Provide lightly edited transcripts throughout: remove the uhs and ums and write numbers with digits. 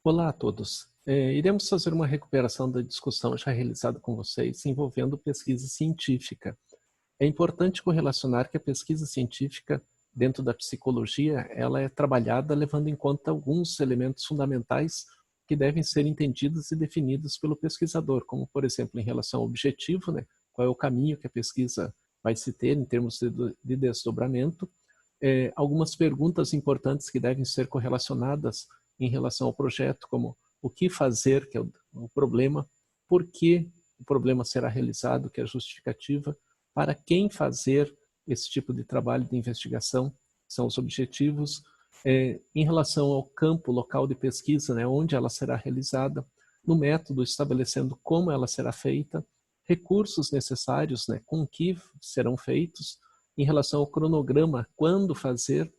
Olá a todos. Iremos fazer uma recuperação da discussão já realizada com vocês envolvendo pesquisa científica. É importante correlacionar que a pesquisa científica, dentro da psicologia, ela é trabalhada levando em conta alguns elementos fundamentais que devem ser entendidos e definidos pelo pesquisador, como, por exemplo, em relação ao objetivo, né? Qual é o caminho que a pesquisa vai se ter em termos de desdobramento, algumas perguntas importantes que devem ser correlacionadas em relação ao projeto, como o que fazer, que é o problema, por que o problema será realizado, que é a justificativa, para quem fazer esse tipo de trabalho de investigação, que são os objetivos, em relação ao campo local de pesquisa, né, onde ela será realizada, no método estabelecendo como ela será feita, recursos necessários, né, com que serão feitos, em relação ao cronograma, quando fazer,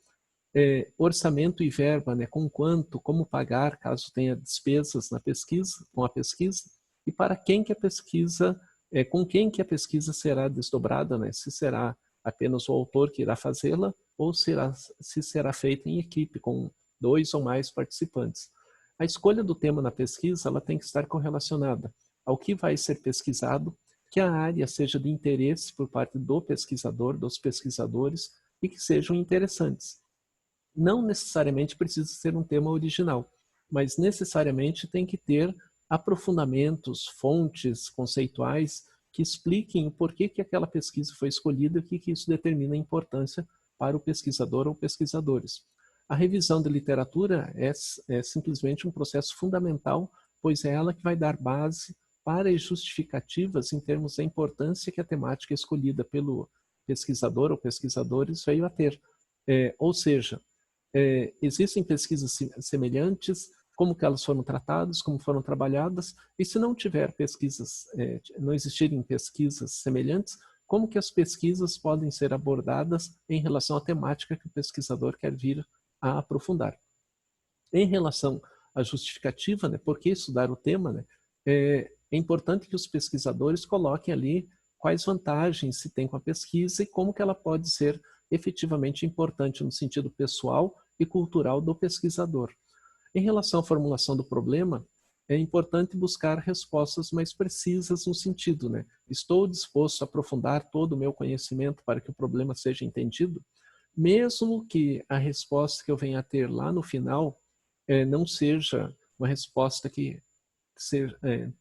orçamento e verba, né, com quanto, como pagar, caso tenha despesas na pesquisa, com a pesquisa, e para quem que a pesquisa, com quem que a pesquisa será desdobrada, né, se será apenas o autor que irá fazê-la, ou se será feita em equipe, com 2 ou mais participantes. A escolha do tema na pesquisa, ela tem que estar correlacionada ao que vai ser pesquisado, que a área seja de interesse por parte do pesquisador, dos pesquisadores, e que sejam interessantes. Não necessariamente precisa ser um tema original, mas necessariamente tem que ter aprofundamentos, fontes conceituais que expliquem o porquê que aquela pesquisa foi escolhida e o que isso determina a importância para o pesquisador ou pesquisadores. A revisão de literatura é simplesmente um processo fundamental, pois é ela que vai dar base para as justificativas em termos da importância que a temática escolhida pelo pesquisador ou pesquisadores veio a ter. Ou seja, existem pesquisas semelhantes, como que elas foram tratadas, como foram trabalhadas, e se não tiver pesquisas, não existirem pesquisas semelhantes, como que as pesquisas podem ser abordadas em relação à temática que o pesquisador quer vir a aprofundar. Em relação à justificativa, né, por que estudar o tema, né, é importante que os pesquisadores coloquem ali quais vantagens se tem com a pesquisa e como que ela pode ser efetivamente importante no sentido pessoal e cultural do pesquisador. Em relação à formulação do problema, é importante buscar respostas mais precisas no sentido, né? Estou disposto a aprofundar todo o meu conhecimento para que o problema seja entendido? Mesmo que a resposta que eu venha a ter lá no final não seja uma resposta que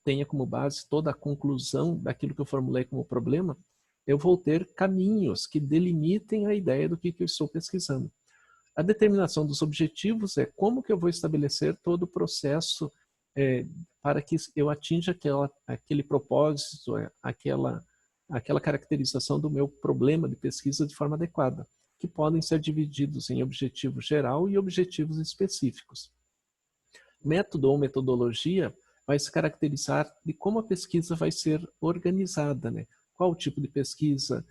tenha como base toda a conclusão daquilo que eu formulei como problema, eu vou ter caminhos que delimitem a ideia do que eu estou pesquisando. A determinação dos objetivos é como que eu vou estabelecer todo o processo para que eu atinja aquele propósito, aquela caracterização do meu problema de pesquisa de forma adequada, que podem ser divididos em objetivo geral e objetivos específicos. Método ou metodologia vai se caracterizar de como a pesquisa vai ser organizada, né? Qual o tipo de pesquisa,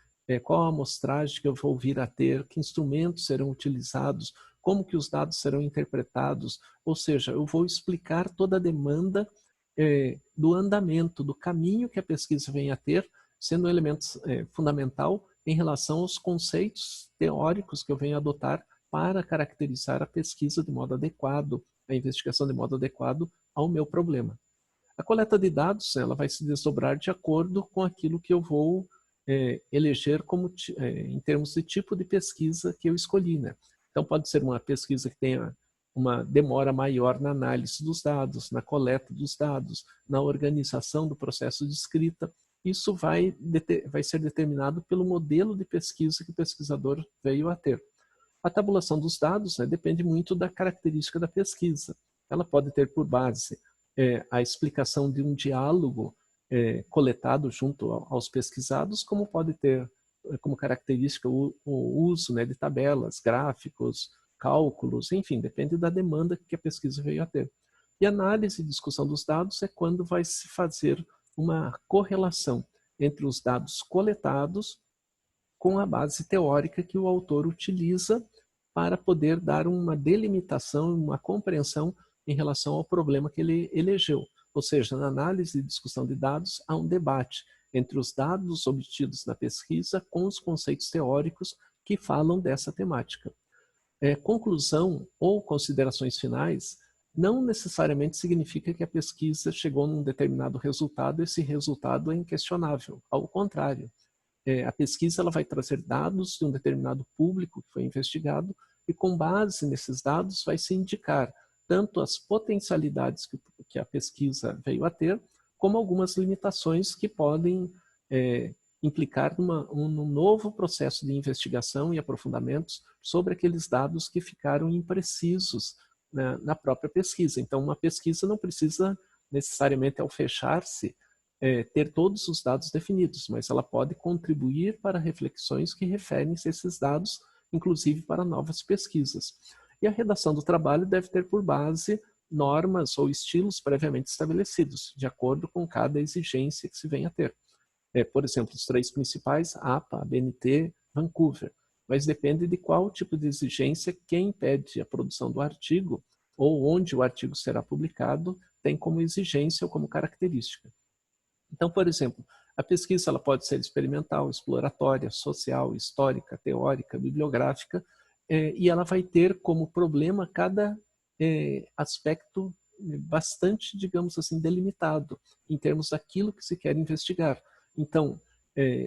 qual a amostragem que eu vou vir a ter, que instrumentos serão utilizados, como que os dados serão interpretados, ou seja, eu vou explicar toda a demanda do andamento, do caminho que a pesquisa vem a ter, sendo um elemento fundamental em relação aos conceitos teóricos que eu venho a adotar para caracterizar a pesquisa de modo adequado, a investigação de modo adequado ao meu problema. A coleta de dados ela vai se desdobrar de acordo com aquilo que eu vou eleger como, em termos de tipo de pesquisa que eu escolhi, né? Então pode ser uma pesquisa que tenha uma demora maior na análise dos dados, na coleta dos dados, na organização do processo de escrita. Isso vai ser determinado pelo modelo de pesquisa que o pesquisador veio a ter. A tabulação dos dados depende muito da característica da pesquisa. Ela pode ter por base a explicação de um diálogo coletado junto aos pesquisados, como pode ter como característica o uso de tabelas, gráficos, cálculos, enfim, depende da demanda que a pesquisa veio a ter. E análise e discussão dos dados é quando vai se fazer uma correlação entre os dados coletados com a base teórica que o autor utiliza para poder dar uma delimitação, uma compreensão em relação ao problema que ele elegeu. Ou seja, na análise e discussão de dados, há um debate entre os dados obtidos na pesquisa com os conceitos teóricos que falam dessa temática. Conclusão ou considerações finais não necessariamente significa que a pesquisa chegou num determinado resultado, esse resultado é inquestionável. Ao contrário, a pesquisa ela vai trazer dados de um determinado público que foi investigado e com base nesses dados vai se indicar tanto as potencialidades que a pesquisa veio a ter, como algumas limitações que podem implicar num novo processo de investigação e aprofundamentos sobre aqueles dados que ficaram imprecisos na própria pesquisa. Então, uma pesquisa não precisa necessariamente, ao fechar-se, ter todos os dados definidos, mas ela pode contribuir para reflexões que referem-se a esses dados, inclusive para novas pesquisas. E a redação do trabalho deve ter por base normas ou estilos previamente estabelecidos, de acordo com cada exigência que se venha a ter. Por exemplo, os 3 principais, APA, ABNT, Vancouver, mas depende de qual tipo de exigência que impede a produção do artigo ou onde o artigo será publicado tem como exigência ou como característica. Então, por exemplo, a pesquisa ela pode ser experimental, exploratória, social, histórica, teórica, bibliográfica, e ela vai ter como problema cada aspecto bastante, digamos assim, delimitado, em termos daquilo que se quer investigar. Então,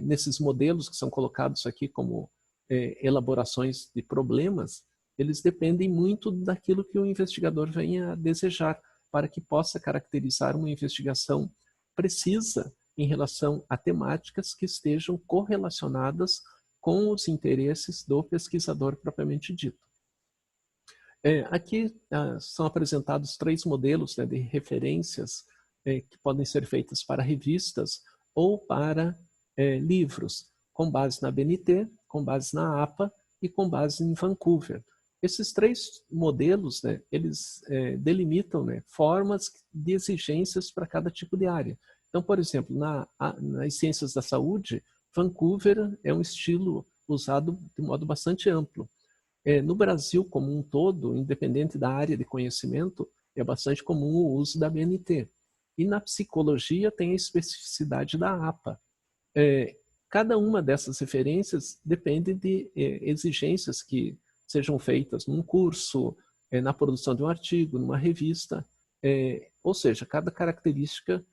nesses modelos que são colocados aqui como elaborações de problemas, eles dependem muito daquilo que o investigador venha a desejar, para que possa caracterizar uma investigação precisa em relação a temáticas que estejam correlacionadas com os interesses do pesquisador propriamente dito. Aqui são apresentados 3 modelos de referências que podem ser feitas para revistas ou para livros, com base na BNT, com base na APA e com base em Vancouver. Esses 3 modelos, eles delimitam formas de exigências para cada tipo de área. Então, por exemplo, nas ciências da saúde, Vancouver é um estilo usado de modo bastante amplo. No Brasil, como um todo, independente da área de conhecimento, é bastante comum o uso da BNT. E na psicologia tem a especificidade da APA. Cada uma dessas referências depende de exigências que sejam feitas num curso, na produção de um artigo, numa revista, ou seja, cada característica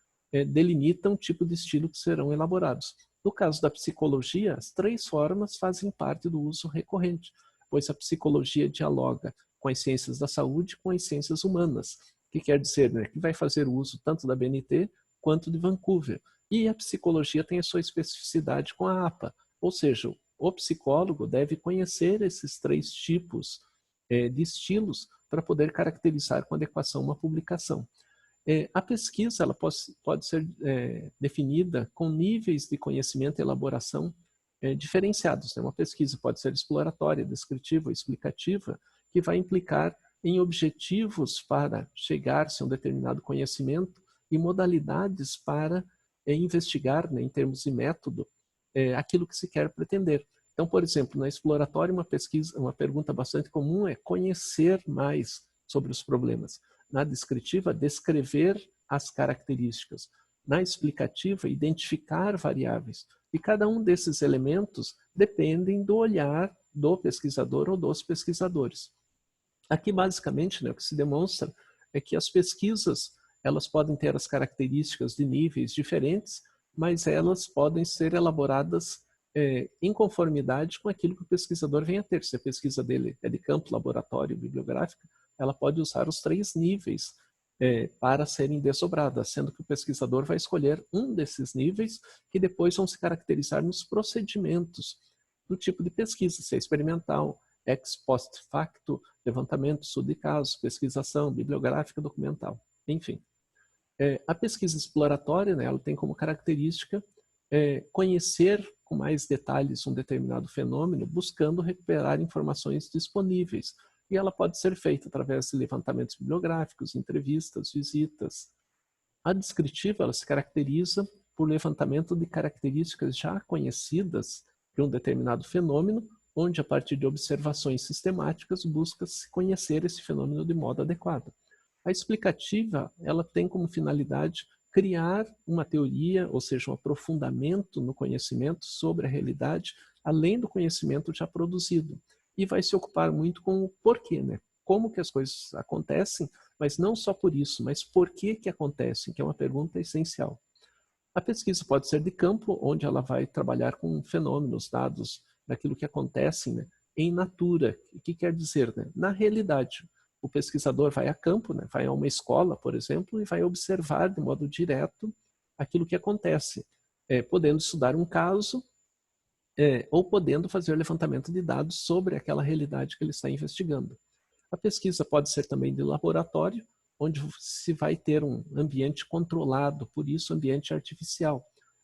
delimita um tipo de estilo que serão elaborados. No caso da psicologia, as 3 formas fazem parte do uso recorrente, pois a psicologia dialoga com as ciências da saúde com as ciências humanas, que quer dizer que vai fazer uso tanto da BNT quanto de Vancouver. E a psicologia tem a sua especificidade com a APA, ou seja, o psicólogo deve conhecer esses 3 tipos de estilos para poder caracterizar com adequação uma publicação. A pesquisa ela pode ser definida com níveis de conhecimento e elaboração diferenciados. Uma pesquisa pode ser exploratória, descritiva, explicativa, que vai implicar em objetivos para chegar-se a um determinado conhecimento e modalidades para investigar, em termos de método, aquilo que se quer pretender. Então, por exemplo, na exploratória, uma pergunta bastante comum é conhecer mais sobre os problemas. Na descritiva, descrever as características. Na explicativa, identificar variáveis. E cada um desses elementos dependem do olhar do pesquisador ou dos pesquisadores. Aqui, basicamente, o que se demonstra é que as pesquisas elas podem ter as características de níveis diferentes, mas elas podem ser elaboradas em conformidade com aquilo que o pesquisador vem a ter. Se a pesquisa dele é de campo, laboratório, bibliográfica, ela pode usar os 3 níveis para serem desdobradas, sendo que o pesquisador vai escolher um desses níveis que depois vão se caracterizar nos procedimentos do tipo de pesquisa, se é experimental, ex post facto, levantamento, estudo de casos, pesquisação, bibliográfica, documental, enfim. A pesquisa exploratória, ela tem como característica conhecer com mais detalhes um determinado fenômeno, buscando recuperar informações disponíveis. E ela pode ser feita através de levantamentos bibliográficos, entrevistas, visitas. A descritiva ela se caracteriza por levantamento de características já conhecidas de um determinado fenômeno, onde, a partir de observações sistemáticas, busca-se conhecer esse fenômeno de modo adequado. A explicativa ela tem como finalidade criar uma teoria, ou seja, um aprofundamento no conhecimento sobre a realidade, além do conhecimento já produzido. E vai se ocupar muito com o porquê. como que as coisas acontecem, mas não só por isso, mas por que que acontecem, que é uma pergunta essencial. A pesquisa pode ser de campo, onde ela vai trabalhar com fenômenos, dados daquilo que acontece, né, em natura. O que quer dizer? Né? Na realidade, o pesquisador vai a campo, né, vai a uma escola, por exemplo, e vai observar de modo direto aquilo que acontece, podendo estudar um caso ou podendo fazer levantamento de dados sobre aquela realidade que ele está investigando. A pesquisa pode ser também de laboratório, onde se vai ter um ambiente controlado, por isso ambiente artificial,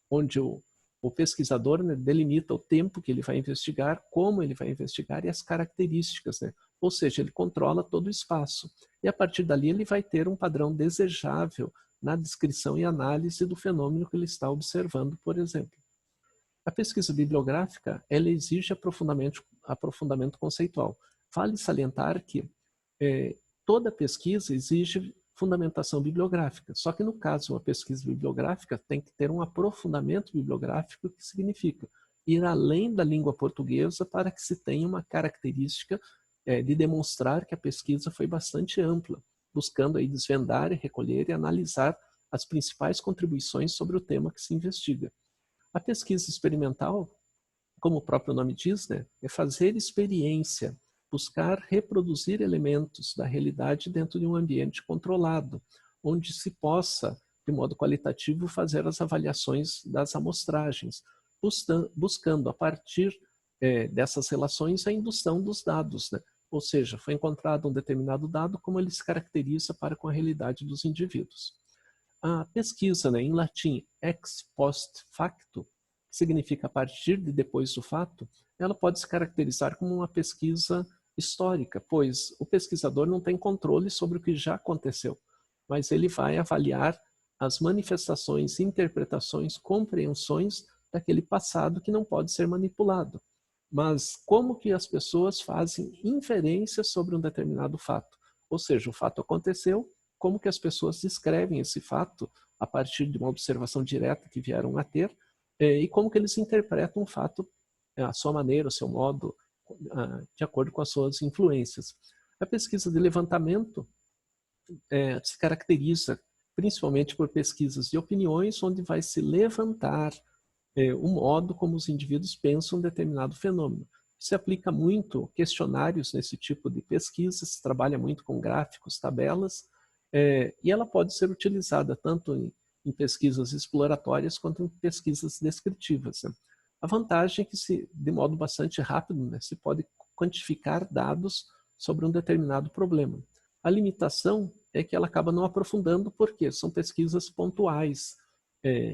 onde o pesquisador, né, delimita o tempo que ele vai investigar, como ele vai investigar e as características, né? Ou seja, ele controla todo o espaço. E a partir dali ele vai ter um padrão desejável na descrição e análise do fenômeno que ele está observando, por exemplo. A pesquisa bibliográfica, ela exige aprofundamento conceitual. Vale salientar que toda pesquisa exige fundamentação bibliográfica, só que no caso uma pesquisa bibliográfica tem que ter um aprofundamento bibliográfico, que significa ir além da língua portuguesa para que se tenha uma característica de demonstrar que a pesquisa foi bastante ampla, buscando aí desvendar, recolher e analisar as principais contribuições sobre o tema que se investiga. A pesquisa experimental, como o próprio nome diz, né, é fazer experiência, buscar reproduzir elementos da realidade dentro de um ambiente controlado, onde se possa, de modo qualitativo, fazer as avaliações das amostragens, buscando a partir dessas relações a indução dos dados, né? Ou seja, foi encontrado um determinado dado, como ele se caracteriza para com a realidade dos indivíduos. A pesquisa, né, em latim, ex post facto, que significa a partir de depois do fato, ela pode se caracterizar como uma pesquisa histórica, pois o pesquisador não tem controle sobre o que já aconteceu, mas ele vai avaliar as manifestações, interpretações, compreensões daquele passado que não pode ser manipulado. Mas como que as pessoas fazem inferências sobre um determinado fato? Ou seja, o fato aconteceu, como que as pessoas descrevem esse fato a partir de uma observação direta que vieram a ter, e como que eles interpretam o fato à sua maneira, ao seu modo, de acordo com as suas influências. A pesquisa de levantamento se caracteriza principalmente por pesquisas de opiniões, onde vai se levantar o modo como os indivíduos pensam um determinado fenômeno. Se aplica muito questionários nesse tipo de pesquisa, se trabalha muito com gráficos, tabelas, e ela pode ser utilizada tanto em pesquisas exploratórias quanto em pesquisas descritivas. Né? A vantagem é que, de modo bastante rápido, né, se pode quantificar dados sobre um determinado problema. A limitação é que ela acaba não aprofundando, porque são pesquisas pontuais,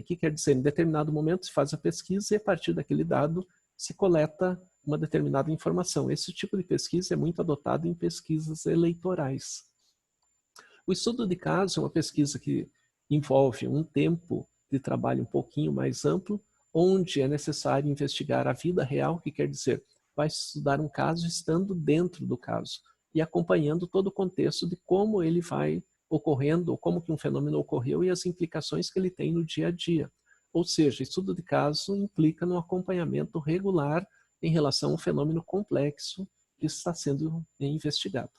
que quer dizer, em determinado momento se faz a pesquisa e a partir daquele dado se coleta uma determinada informação. Esse tipo de pesquisa é muito adotado em pesquisas eleitorais. O estudo de caso é uma pesquisa que envolve um tempo de trabalho um pouquinho mais amplo, onde é necessário investigar a vida real, que quer dizer, vai estudar um caso estando dentro do caso e acompanhando todo o contexto de como ele vai ocorrendo, ou como que um fenômeno ocorreu e as implicações que ele tem no dia a dia. Ou seja, estudo de caso implica no acompanhamento regular em relação a um fenômeno complexo que está sendo investigado.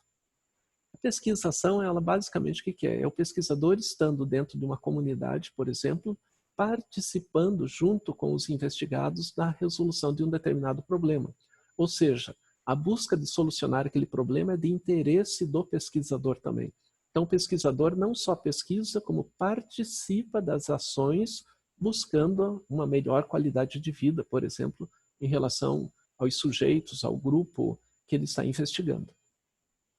A pesquisação, ela basicamente o que é? É o pesquisador estando dentro de uma comunidade, por exemplo, participando junto com os investigados na resolução de um determinado problema. Ou seja, a busca de solucionar aquele problema é de interesse do pesquisador também. Então, o pesquisador não só pesquisa, como participa das ações buscando uma melhor qualidade de vida, por exemplo, em relação aos sujeitos, ao grupo que ele está investigando.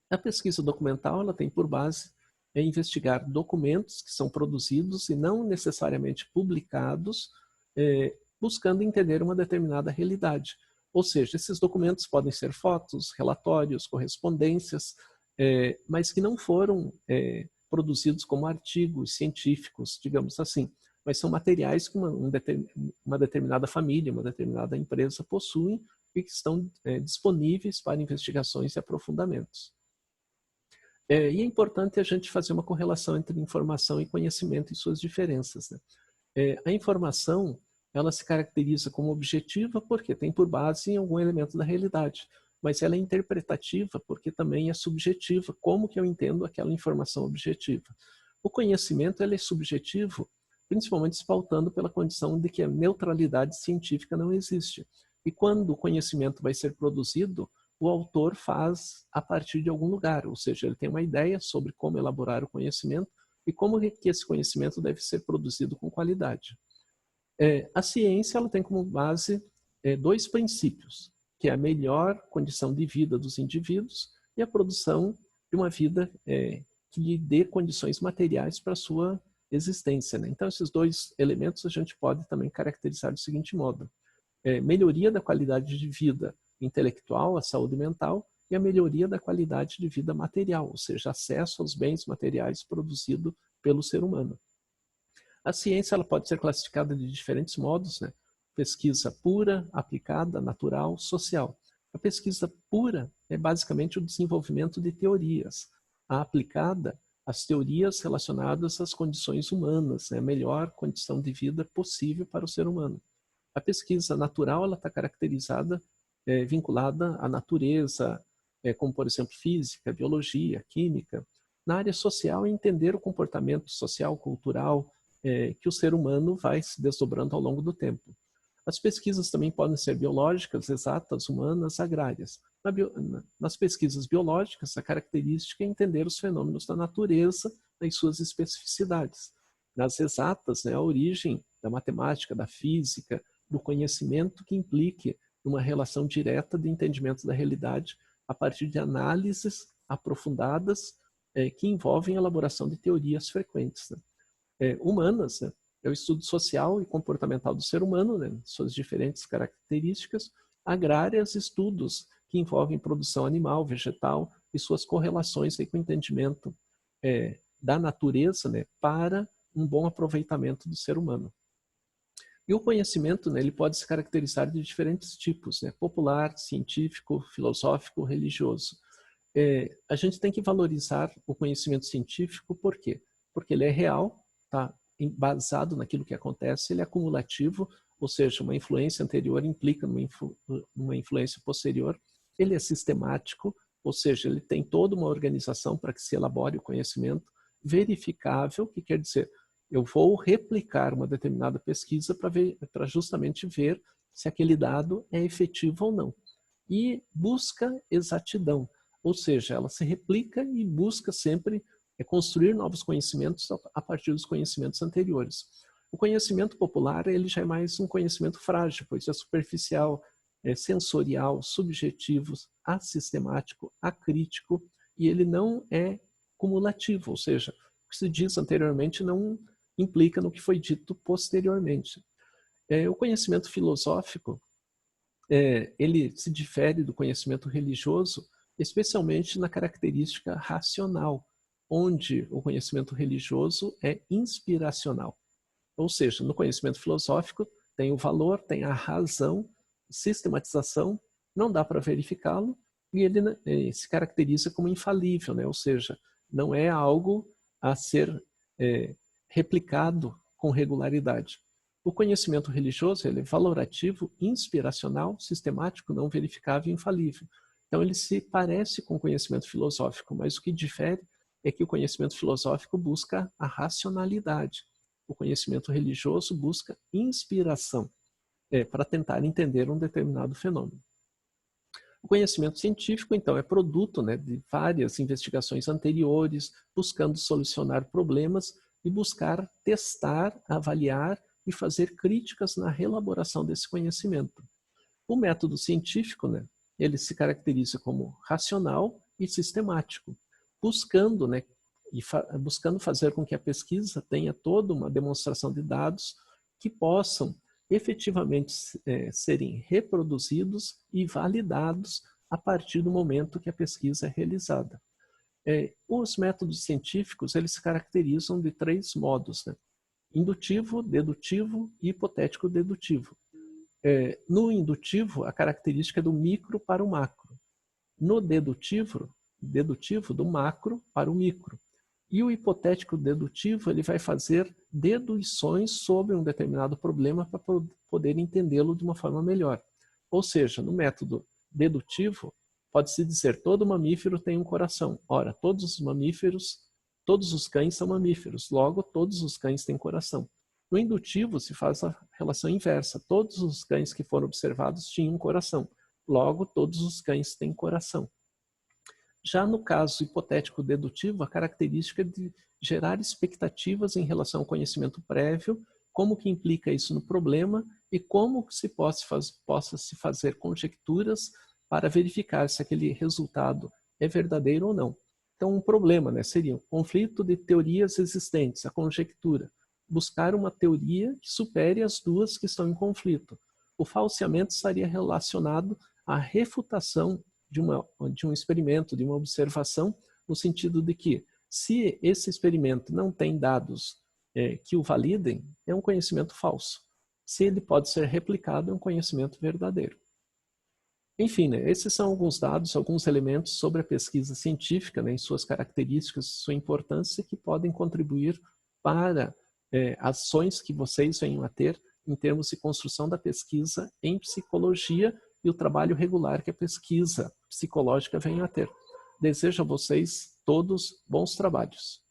A pesquisa documental, ela tem por base investigar documentos que são produzidos e não necessariamente publicados, buscando entender uma determinada realidade. Ou seja, esses documentos podem ser fotos, relatórios, correspondências, mas que não foram produzidos como artigos científicos, digamos assim, mas são materiais que uma determinada família, uma determinada empresa possuem e que estão disponíveis para investigações e aprofundamentos. E é importante a gente fazer uma correlação entre informação e conhecimento e suas diferenças. Né? A informação, ela se caracteriza como objetiva porque tem por base em algum elemento da realidade. mas ela é interpretativa porque também é subjetiva. Como que eu entendo aquela informação objetiva? O conhecimento ele é subjetivo, principalmente se pautando pela condição de que a neutralidade científica não existe. E quando o conhecimento vai ser produzido, o autor faz a partir de algum lugar, ou seja, ele tem uma ideia sobre como elaborar o conhecimento e como que esse conhecimento deve ser produzido com qualidade. A ciência ela tem como base dois princípios, que é a melhor condição de vida dos indivíduos e a produção de uma vida que lhe dê condições materiais para a sua existência, né? Então, esses dois elementos a gente pode também caracterizar do seguinte modo. Melhoria da qualidade de vida intelectual, a saúde mental, e a melhoria da qualidade de vida material, ou seja, acesso aos bens materiais produzidos pelo ser humano. A ciência ela pode ser classificada de diferentes modos, né? Pesquisa pura, aplicada, natural, social. A pesquisa pura é basicamente o desenvolvimento de teorias. A aplicada, as teorias relacionadas às condições humanas, né? A melhor condição de vida possível para o ser humano. A pesquisa natural ela está caracterizada, vinculada à natureza, como por exemplo física, biologia, química. Na área social, entender o comportamento social, cultural, que o ser humano vai se desdobrando ao longo do tempo. As pesquisas também podem ser biológicas, exatas, humanas, agrárias. Nas pesquisas biológicas, a característica é entender os fenômenos da natureza nas suas especificidades. Nas exatas, né, a origem da matemática, da física, do conhecimento que implique uma relação direta de entendimento da realidade a partir de análises aprofundadas que envolvem a elaboração de teorias frequentes, né? Humanas, né? É o estudo social e comportamental do ser humano, né? Suas diferentes características. Agrárias, estudos que envolvem produção animal, vegetal e suas correlações aí com o entendimento da natureza, né? Para um bom aproveitamento do ser humano. E o conhecimento, né, ele pode se caracterizar de diferentes tipos, né? Popular, científico, filosófico, religioso. A gente tem que valorizar o conhecimento científico, por quê? Porque ele é real, está embasado naquilo que acontece, ele é acumulativo, ou seja, uma influência anterior implica numa influência posterior, ele é sistemático, ou seja, ele tem toda uma organização para que se elabore o conhecimento, verificável, que quer dizer, eu vou replicar uma determinada pesquisa para justamente ver se aquele dado é efetivo ou não. E busca exatidão, ou seja, ela se replica e busca sempre construir novos conhecimentos a partir dos conhecimentos anteriores. O conhecimento popular ele já é mais um conhecimento frágil, pois é superficial, sensorial, subjetivo, assistemático, acrítico, e ele não é cumulativo, ou seja, o que se diz anteriormente não implica no que foi dito posteriormente. O conhecimento filosófico, ele se difere do conhecimento religioso, especialmente na característica racional, onde o conhecimento religioso é inspiracional. Ou seja, no conhecimento filosófico tem o valor, tem a razão, sistematização, não dá para verificá-lo, e ele se caracteriza como infalível, né? Ou seja, não é algo a ser replicado com regularidade. O conhecimento religioso ele é valorativo, inspiracional, sistemático, não verificável e infalível. Então ele se parece com o conhecimento filosófico, mas o que difere é que o conhecimento filosófico busca a racionalidade. O conhecimento religioso busca inspiração para tentar entender um determinado fenômeno. O conhecimento científico, então, é produto, né, de várias investigações anteriores, buscando solucionar problemas e buscar testar, avaliar e fazer críticas na reelaboração desse conhecimento. O método científico, né, ele se caracteriza como racional e sistemático, buscando, né, buscando fazer com que a pesquisa tenha toda uma demonstração de dados que possam efetivamente serem reproduzidos e validados a partir do momento que a pesquisa é realizada. Os métodos científicos eles se caracterizam de 3 modos, né? Indutivo, dedutivo e hipotético-dedutivo. No indutivo, a característica é do micro para o macro. No dedutivo, do macro para o micro. E o hipotético dedutivo ele vai fazer deduções sobre um determinado problema para poder entendê-lo de uma forma melhor. Ou seja, no método dedutivo, Pode-se dizer, todo mamífero tem um coração. Ora, todos os mamíferos, todos os cães são mamíferos, logo todos os cães têm coração. No indutivo se faz a relação inversa. Todos os cães que foram observados tinham um coração, logo todos os cães têm coração. Já no caso hipotético dedutivo, a característica é de gerar expectativas em relação ao conhecimento prévio, como que implica isso no problema e como se possa se fazer conjecturas para verificar se aquele resultado é verdadeiro ou não. Então, um problema, né, seria um conflito de teorias existentes, a conjectura. Buscar uma teoria que supere as duas que estão em conflito. O falseamento estaria relacionado à refutação de um experimento, de uma observação, no sentido de que, se esse experimento não tem dados que o validem, é um conhecimento falso. Se ele pode ser replicado, é um conhecimento verdadeiro. Enfim, né, esses são alguns dados, alguns elementos sobre a pesquisa científica, né, em suas características, sua importância, que podem contribuir para ações que vocês venham a ter em termos de construção da pesquisa em psicologia e o trabalho regular que a pesquisa psicológica venha a ter. Desejo a vocês todos bons trabalhos.